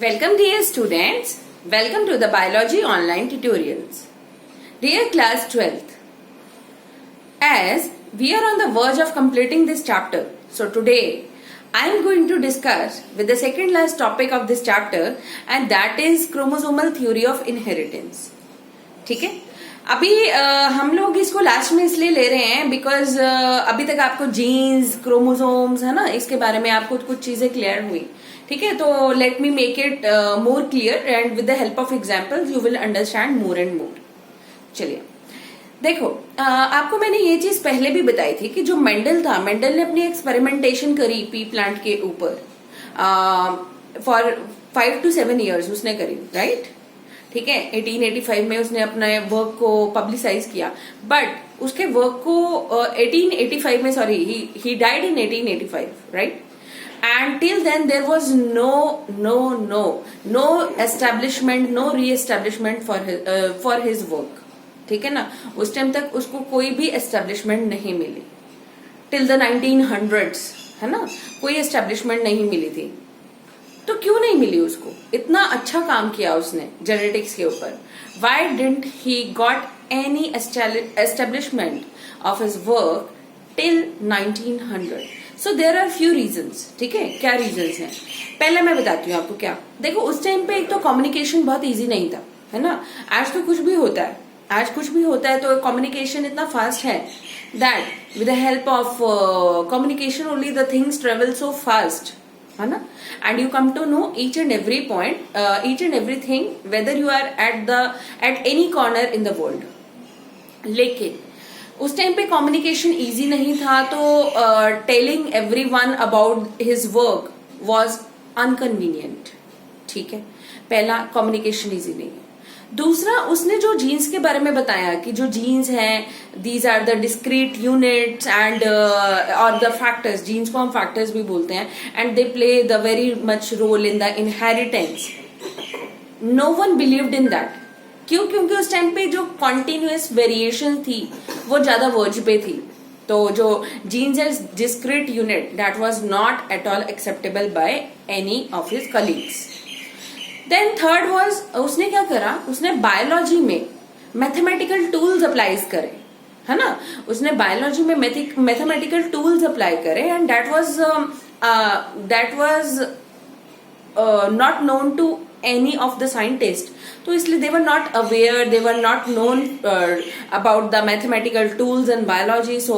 Welcome dear students, welcome to the biology online tutorials. Dear class 12th, as we are on the verge of completing this chapter, so today I am going to discuss with the second last topic of this chapter and that is chromosomal theory of inheritance. ठीक है, अभी हम लोग इसको last में इसलिए ले रहे हैं बिकॉज अभी तक आपको जीन्स क्रोमोसोम्स है ना, इसके बारे में आपको कुछ चीजें क्लियर हुई. ठीक है, तो let me make it more clear and with the help of examples you will understand more and more. चलिए देखो, आपको मैंने ये चीज पहले भी बताई थी कि जो मेंडल था, मेंडल ने अपनी एक्सपेरिमेंटेशन करी पी प्लांट के ऊपर फॉर 5 to 7 years उसने करी, राइट. ठीक है, 1885 में उसने अपने वर्क को पब्लिसाइज किया, बट उसके वर्क को 1885 में, sorry, he died in 1885, right. And till then there was no establishment, no re-establishment for his work. ठीक है ना, उस टाइम तक उसको कोई भी एस्टेब्लिशमेंट नहीं मिली. टिल द 1900s है ना, कोई एस्टेब्लिशमेंट नहीं मिली थी. तो क्यों नहीं मिली उसको? इतना अच्छा काम किया उसने जेनेटिक्स के ऊपर. Why didn't he got any establishment of his work till 1900? So there are few reasons. ठीक है, क्या reasons हैं? पहले मैं बताती हूँ आपको. क्या देखो, उस टाइम पे एक तो कम्युनिकेशन बहुत इजी नहीं था, है ना. आज तो कुछ भी होता है, आज कुछ भी होता है तो कम्युनिकेशन इतना फास्ट है that with the help of communication only the things travel so fast, है ना. And you come to know each and every point, each and everything, whether you are at any corner in the world. लेकिन उस time पे communication easy नहीं था, तो telling everyone about his work was inconvenient. ठीक है, पहला communication easy नहीं है. दूसरा, उसने जो जीन्स के बारे में बताया कि जो जीन्स हैं, these are the discrete units and और द फैक्टर्स, जीन्स को हम फैक्टर्स भी बोलते हैं, and they play the very much role in the inheritance. No one believed in that. क्यों? क्योंकि उस टाइम पे जो कॉन्टिन्यूअस वेरिएशन थी वो ज्यादा वर्ज पे थी. तो जो genes as discrete unit, that was not at all acceptable by any of his colleagues. Then third was, उसने क्या करा, उसने बायोलॉजी में मैथमेटिकल टूल्स अप्लाई करे, है ना. उसने बायोलॉजी में मैथमेटिकल टूल्स अप्लाई करे and that was not known to any of the scientists. तो इसलिए they were not aware, they were not known about the mathematical tools and biology, so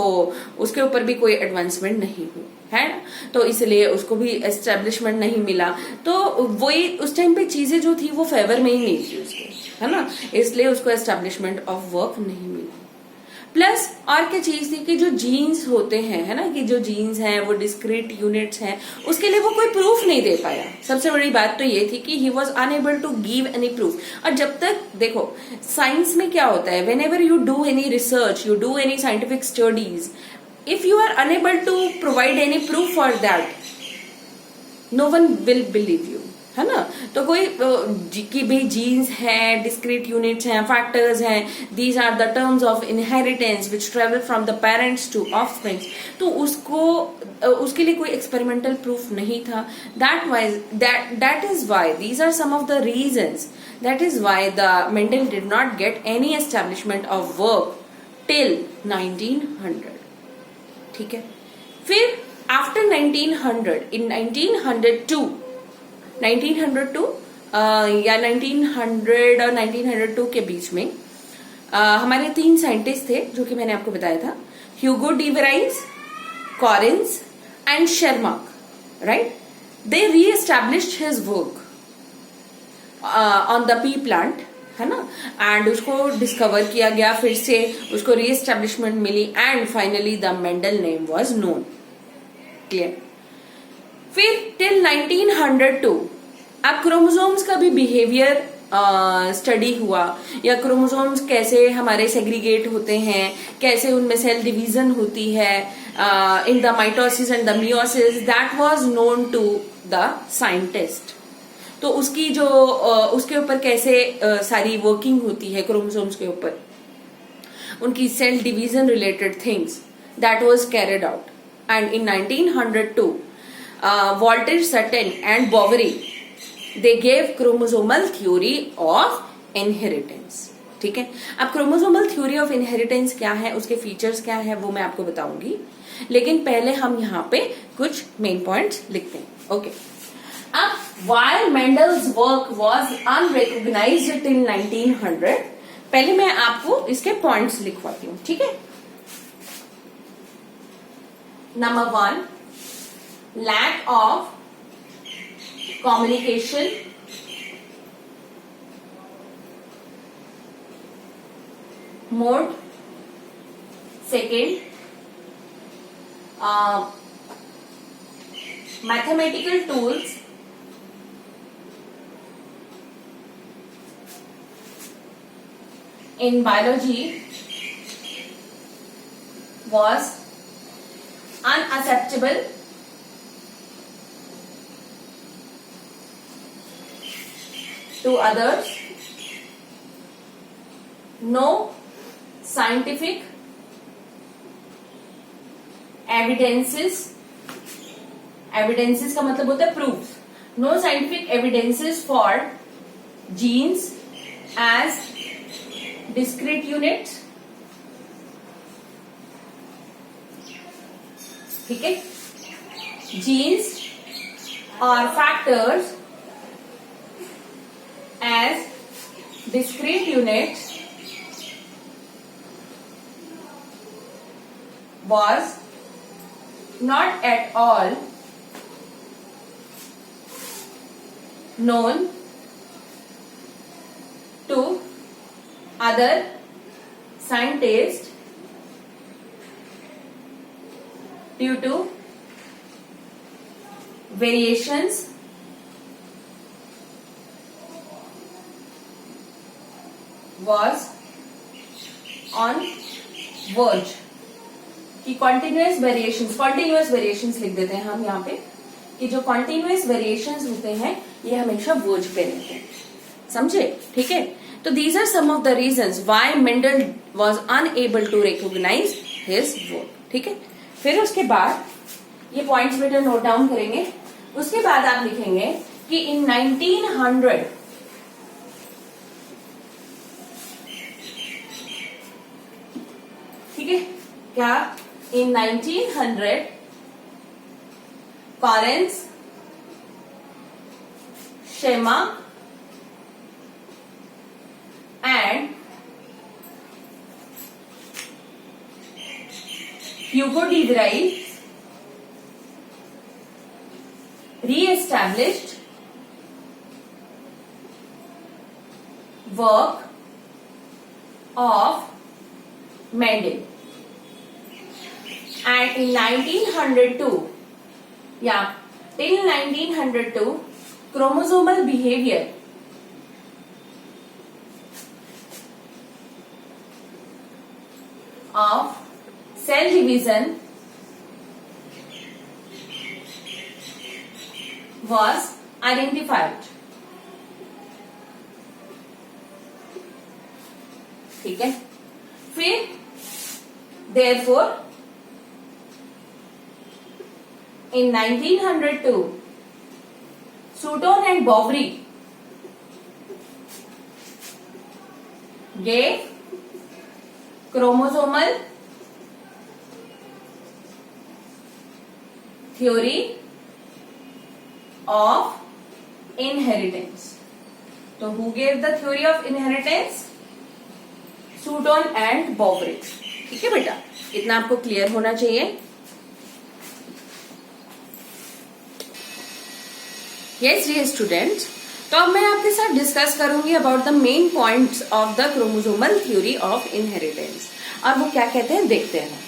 उसके ऊपर भी कोई एडवांसमेंट नहीं हुई, है ना. तो इसलिए उसको भी एस्टेब्लिशमेंट नहीं मिला. तो वही उस टाइम पे चीजें जो थी वो फेवर में ही नहीं थी उसके, है ना, इसलिए उसको एस्टेब्लिशमेंट ऑफ वर्क नहीं मिला. प्लस और क्या चीज थी कि जो जीन्स होते हैं, है ना, कि जो जीन्स हैं वो डिस्क्रीट यूनिट्स हैं, उसके लिए वो कोई प्रूफ नहीं दे पाया. सबसे बड़ी बात तो ये थी कि he was unable to give any proof. और जब तक देखो, साइंस में क्या होता है, whenever you do any research, you do any scientific studies, if you are unable to provide any proof for that, no one will believe you, है ना. तो कोई की भी जीन्स है, डिस्क्रीट यूनिट्स हैं, फैक्टर्स हैं, these are the terms of inheritance which travel from the parents to offsprings. तो उसके लिए कोई एक्सपेरिमेंटल प्रूफ नहीं था. That is why these are some of the reasons, that is why the Mendel did not get any establishment of work till 1900. ठीक है, फिर after 1900, इन 1902 या 1900 और 1902 के बीच में हमारे 3 साइंटिस्ट थे जो कि मैंने आपको बताया था, Hugo de Vries, Correns and Tschermak, right. They re-established his work on the pea plant, है ना, एंड उसको डिस्कवर किया गया, फिर से उसको रीएस्टैब्लिशमेंट मिली and finally the Mendel name was known. Clear. फिर टिल 1902 अब क्रोमोसोम्स का भी बिहेवियर स्टडी हुआ, या क्रोमोसोम्स कैसे हमारे सेग्रीगेट होते हैं, कैसे उनमें सेल डिवीजन होती है in the mitosis and the meiosis, that was known to the scientist. तो उसकी जो उसके ऊपर कैसे सारी वर्किंग होती है क्रोमोसोम्स के ऊपर, उनकी cell division related things, that was carried out. And in 1902 Walter Sutton and Boveri they gave chromosomal theory of inheritance. ठीक है, अब क्रोमोसोमल थ्योरी ऑफ इनहेरिटेंस क्या है, उसके फीचर्स क्या है, वो मैं आपको बताऊंगी, लेकिन पहले हम यहाँ पे कुछ मेन पॉइंट्स लिखते हैं। ओके, अब while Mendel's work was unrecognized till 1900, पहले मैं आपको इसके पॉइंट्स लिखवाती हूँ। ठीक है, number 1, lack of communication, mode, second mathematical tools, in biology was unacceptable to others, no scientific evidences का मतलब होता है proofs, no scientific evidences for genes as discrete units। ठीक है, genes or factors as discrete units was not at all known to other scientists due to variations was on verge कि continuous variations लिख देते हैं हम यहाँ पे कि जो continuous variations होते हैं ये हमेशा verge पे रहते हैं, समझे? ठीक है, तो these are some of the reasons why Mendel was unable to recognize his work। ठीक है, फिर उसके बाद ये पॉइंट्स बेटा नोट डाउन करेंगे, उसके बाद आप लिखेंगे कि in 1900 ठीक है क्या, in 1900 Correns, Schema and Hugo de Vries re-established work of Mendel, and in 1902 till 1902 chromosomal behavior of cell division was identified। ठीक है, फिर therefore in 1902 Sutton and Boveri gave chromosomal theory of inheritance। तो who gave the theory of inheritance? Sutton and Boveri। ठीक है बेटा, इतना आपको clear होना चाहिए। यस डियर स्टूडेंट्स, तो अब मैं आपके साथ डिस्कस करूंगी about the main points of the chromosomal theory of inheritance, और वो क्या कहते हैं देखते हैं।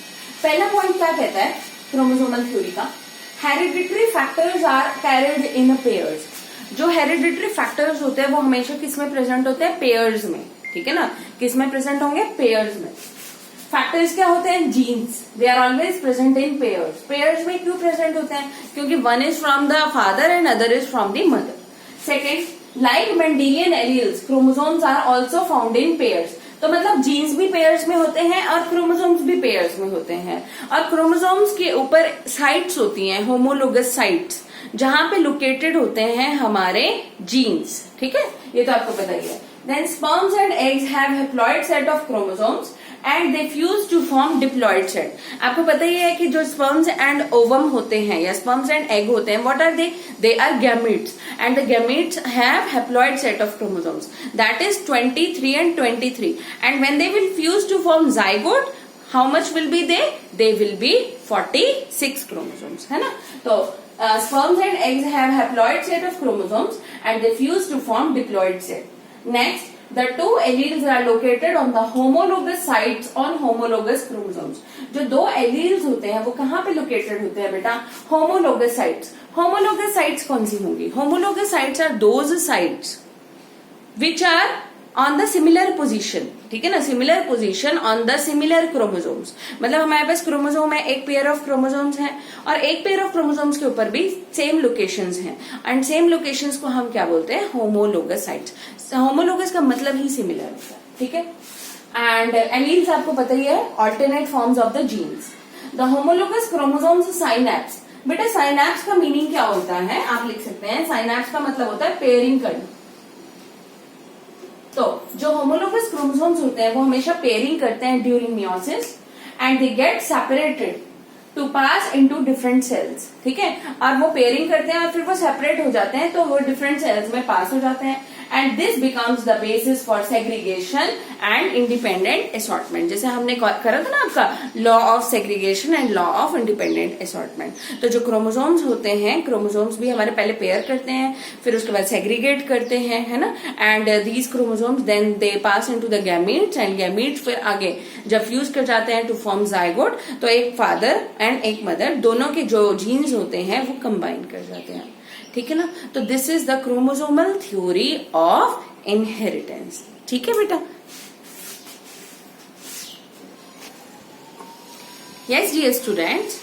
पहला पॉइंट क्या कहता है क्रोमोसोमल थ्योरी का, hereditary factors are carried in pairs. जो हेरिडिटरी फैक्टर्स होते हैं वो हमेशा किस में प्रेजेंट होते हैं? पेयर्स में। ठीक है ना, किस में प्रेजेंट होंगे? पेयर्स में। फैक्टर्स क्या होते हैं? Genes, they are always present in pairs. Pairs में क्यों प्रेजेंट होते हैं? क्योंकि one is from the father and other is from the mother. Second, like Mendelian alleles chromosomes are also found in pairs. तो मतलब जीन्स भी pairs में होते हैं और क्रोमोसोम्स भी पेयर्स में होते हैं, और क्रोमोसोम्स के ऊपर साइट्स होती हैं, होमोलोगस साइट्स, जहां पे लोकेटेड होते हैं हमारे जीन्स। ठीक है, ये तो आपको पता ही है। Then sperms and eggs have haploid set of chromosomes and they fuse to form diploid set. आपको पता ही है कि जो स्पर्म्स एंड ओवम होते हैं या स्पर्म्स एंड एग होते हैं, what are they are gametes and the gametes have haploid set of chromosomes, that is 23 and 23, and when they will fuse to form zygote, how much will be they will be 46 chromosomes, है ना। तो sperms and eggs have haploid set of chromosomes and they fuse to form diploid set. Next, the two alleles are located on the homologous sites on homologous chromosomes. जो दो alleles होते हैं वो कहाँ पे located होते हैं बेटा? homologous sites. homologous sites कौन सी होंगी? homologous sites are those sites which are on the similar position, ठीक है ना, similar position on the similar chromosomes. मतलब हमारे पास क्रोमोसोम है, एक पेयर ऑफ क्रोमोसोम्स है, और एक पेयर ऑफ क्रोमोसोम्स के ऊपर भी सेम लोकेशंस हैं, एंड सेम लोकेशंस को हम क्या बोलते हैं? Homologous sites. होमोलोगस का मतलब ही सिमिलर होता है, ठीक है। एंड एलील्स आपको पता ही है, alternate forms of the genes. The homologous chromosomes synapse. बेटा साइनैप्स का मीनिंग क्या होता है? आप लिख सकते हैं, साइनैप्स का मतलब होता है पेयरिंग करना। तो जो होमोलोगस क्रोमोसोम्स होते हैं वो हमेशा पेयरिंग करते हैं during meiosis and they get separated to pass into different cells, ठीक है। और वो पेयरिंग करते हैं और फिर वो सेपरेट हो जाते हैं, तो वो डिफरेंट सेल्स में पास हो जाते हैं, and this becomes the basis for segregation and independent assortment. जैसे हमने करा था ना आपका law of segregation and law of independent assortment. तो जो क्रोमोसोम्स होते हैं, क्रोमोसोम्स भी हमारे पहले पेयर करते हैं, फिर उसके बाद सेग्रीगेट करते हैं, है ना, and these chromosomes then they pass into the gametes, and gametes फिर आगे जब फ्यूज कर जाते हैं टू फॉर्म जाइगोट, तो एक फादर एंड एक मदर दोनों के जो जीन्स होते हैं वो कंबाइन कर जाते हैं, ठीक है ना। तो this is the chromosomal theory of inheritance, ठीक है बेटा। यस डियर स्टूडेंट्स,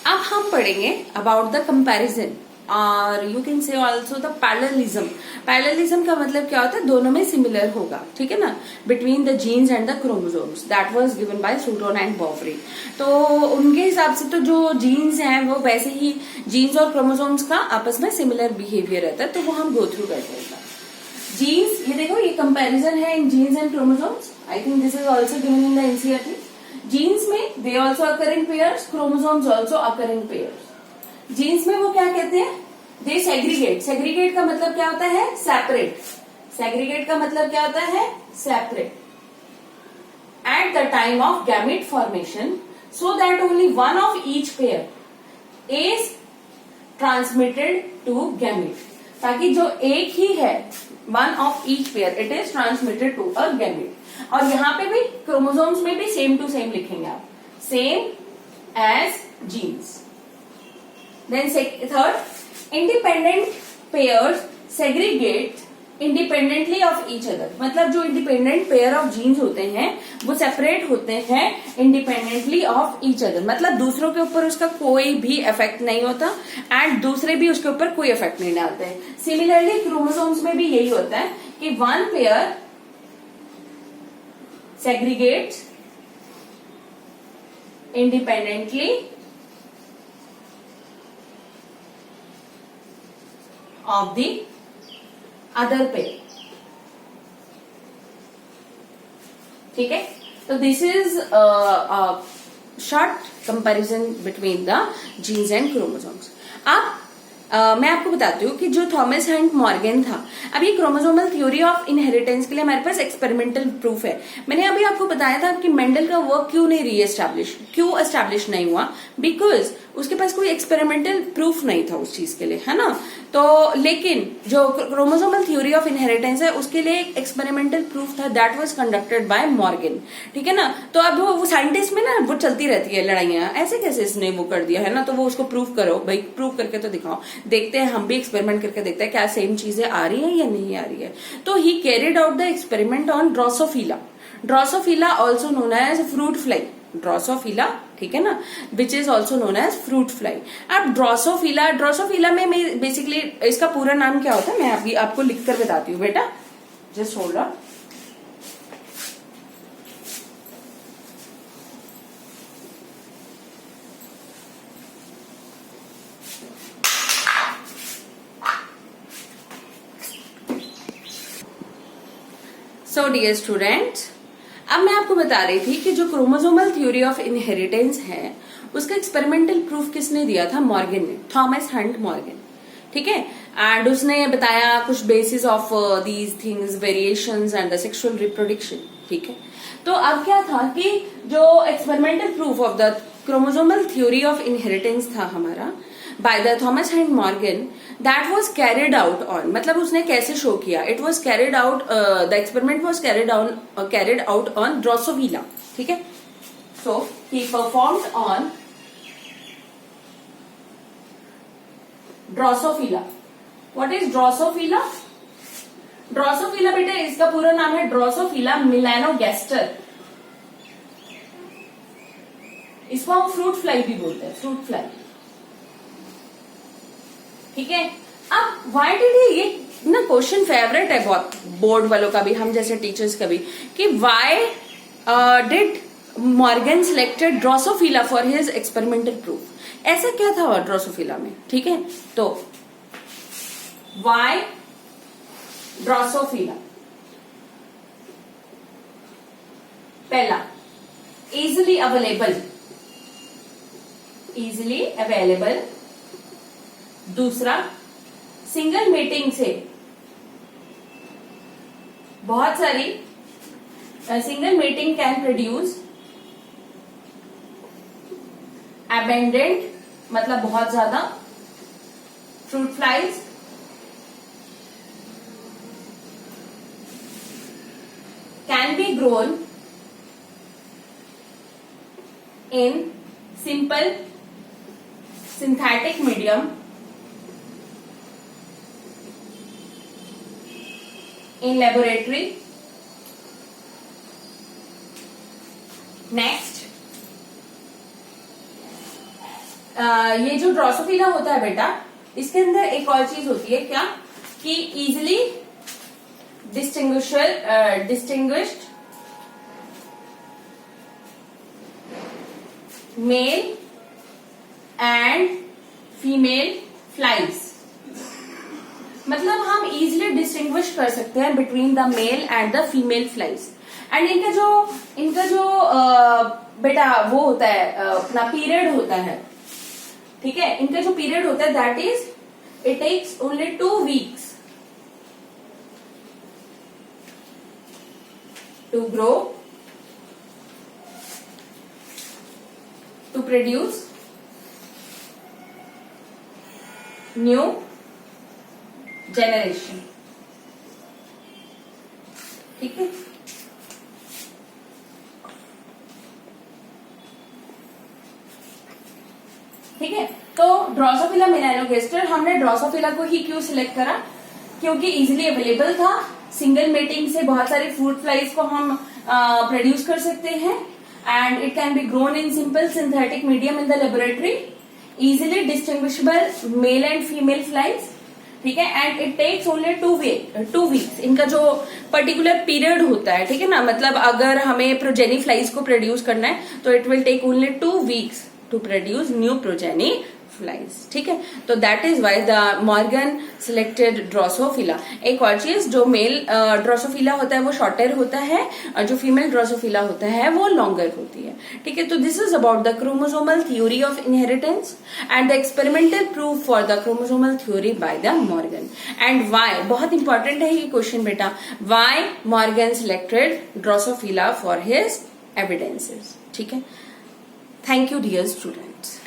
अब हम पढ़ेंगे अबाउट द कंपैरिजन और you can say also the parallelism. Parallelism का मतलब क्या होता है? दोनों में सिमिलर होगा, ठीक है ना, between the genes and the chromosomes. That was given by Sutton and Boveri. तो उनके हिसाब से तो जो जीन्स हैं वो वैसे ही जीन्स और क्रोमोसोम्स का आपस में सिमिलर बिहेवियर रहता है, तो वो हम गो थ्रू करते हैं। जीन्स, ये देखो, ये कंपेरिजन है in genes and chromosomes. I think this is also given in the NCERT. Genes में they also occur in pairs, chromosomes also occur in pairs. Genes में वो क्या कहते हैं? दे सेग्रीगेट। सेग्रीगेट का मतलब क्या होता है? सेपरेट। सेग्रीगेट का मतलब क्या होता है? Separate. At the time of gamete formation, so that only one of each pair is transmitted to gamete. ताकि जो एक ही है, one of each pair, it is transmitted to a gamete. और यहां पे भी क्रोमोसोम्स में भी सेम टू सेम लिखेंगे आप, same as genes. Then third, independent pairs segregate independently of each other। मतलब जो independent pair of genes होते हैं वो separate होते हैं independently of each other। मतलब दूसरों के ऊपर उसका कोई भी इफेक्ट नहीं होता एंड दूसरे भी उसके ऊपर कोई इफेक्ट नहीं डालते। सिमिलरली क्रोमोसोम्स में भी यही होता है कि one pair segregates independently of the other pair, ठीक है। तो this is short comparison between the genes and chromosomes. अब मैं आपको बताती हूँ कि जो थॉमस हंट मॉर्गन था, अब ये क्रोमोसोमल थ्योरी ऑफ इनहेरिटेंस के लिए हमारे पास एक्सपेरिमेंटल प्रूफ है। मैंने अभी आपको बताया था कि मेंडल का वर्क क्यों नहीं क्यों एस्टैब्लिश नहीं हुआ, बिकॉज उसके पास कोई एक्सपेरिमेंटल प्रूफ नहीं था उस चीज के लिए, है ना। तो लेकिन जो क्रोमोसोमल थ्योरी ऑफ इनहेरिटेंस है उसके लिए एक एक्सपेरिमेंटल प्रूफ था, that was conducted by Morgan, ठीक है ना। तो अब वो साइंटिस्ट में ना वो चलती रहती है लड़ाइयां, ऐसे कैसे इसने वो कर दिया, है ना। तो वो उसको प्रूफ करो भाई, प्रूफ करके तो दिखाओ, देखते हैं, हम भी एक्सपेरिमेंट करके देखते हैं क्या सेम चीजें आ रही है या नहीं आ रही है। तो he carried out the experiment on Drosophila. Drosophila also known as fruit fly, Drosophila, ठीक है ना, which is also known as fruit fly. अब ड्रोसोफिला में बेसिकली इसका पूरा नाम क्या होता है मैं अभी आपको लिखकर बताती हूँ बेटा, just hold on. So dear students, अब मैं आपको बता रही थी कि जो क्रोमोसोमल थ्योरी ऑफ इनहेरिटेंस है उसका एक्सपेरिमेंटल प्रूफ किसने दिया था? मॉर्गन ने, थॉमस हंट मॉर्गन। ठीक है, एंड उसने बताया कुछ basis of these things, variations and the sexual reproduction. ठीक है, तो अब क्या था कि जो experimental proof of the chromosomal theory of inheritance था हमारा by the Thomas Hunt Morgan, that was carried out on, मतलब उसने कैसे शो किया? It was carried out, the experiment was carried out on Drosophila. ठीक है, so he performed on Drosophila. What is Drosophila? Drosophila बेटा इसका पूरा नाम है ड्रोसोफिला मेलानोगैस्टर। इसको हम फ्रूट फ्लाई भी बोलते हैं, फ्रूट फ्लाई। ठीक है, अब व्हाई डिड ही, ये ना क्वेश्चन फेवरेट है बहुत बोर्ड वालों का भी, हम जैसे टीचर्स का भी, कि why did Morgan selected Drosophila for his experimental proof? ऐसा क्या था ड्रोसोफिला में? ठीक है, तो व्हाई ड्रोसोफिला? पहला, इजिली अवेलेबल, इजिली अवेलेबल। दूसरा, सिंगल मेटिंग से बहुत सारी, single mating can produce abundant, मतलब बहुत ज्यादा fruit flies. Can be grown in simple synthetic medium in laboratory. Next, ये जो ड्रोसोफिला होता है बेटा, इसके अंदर एक और चीज होती है क्या, कि easily distinguished mail and female flies. मतलब हम इजिली डिस्टिंग्विश कर सकते हैं between the male and the female flies. And इनका जो बेटा वो होता है, अपना पीरियड होता है। ठीक है, इनका जो पीरियड होता है that is, it takes only 2 weeks to grow, to produce new generation. ठीक है, ठीक है, तो ड्रोसोफिला मेलानोगैस्टर, हमने ड्रोसोफिला को ही क्यों सिलेक्ट करा? क्योंकि इजिली अवेलेबल था, सिंगल मेटिंग से बहुत सारे फ्रूट फ्लाइज को हम प्रोड्यूस कर सकते हैं, and it can be grown in simple synthetic medium in the laboratory, easily distinguishable male and female flies. ठीक है, and it takes only 2 weeks। इनका जो पर्टिकुलर पीरियड होता है, ठीक है ना, मतलब अगर हमें प्रोजेनी फ्लाइज को प्रोड्यूस करना है तो it will take only 2 weeks to produce new progeny flies. ठीक है, तो that is why the Morgan selected Drosophila. एक और चीज, जो मेल ड्रोसोफिला होता है वो शॉर्टर होता है, और जो फीमेल ड्रोसोफिला होता है वो लॉन्गर होती है। ठीक है, तो this is about the chromosomal theory of inheritance and the experimental proof for the chromosomal theory by the Morgan. And why, बहुत इंपॉर्टेंट है ये क्वेश्चन बेटा, why Morgan selected Drosophila for his evidences. ठीक है, थैंक यू डियर स्टूडेंट्स।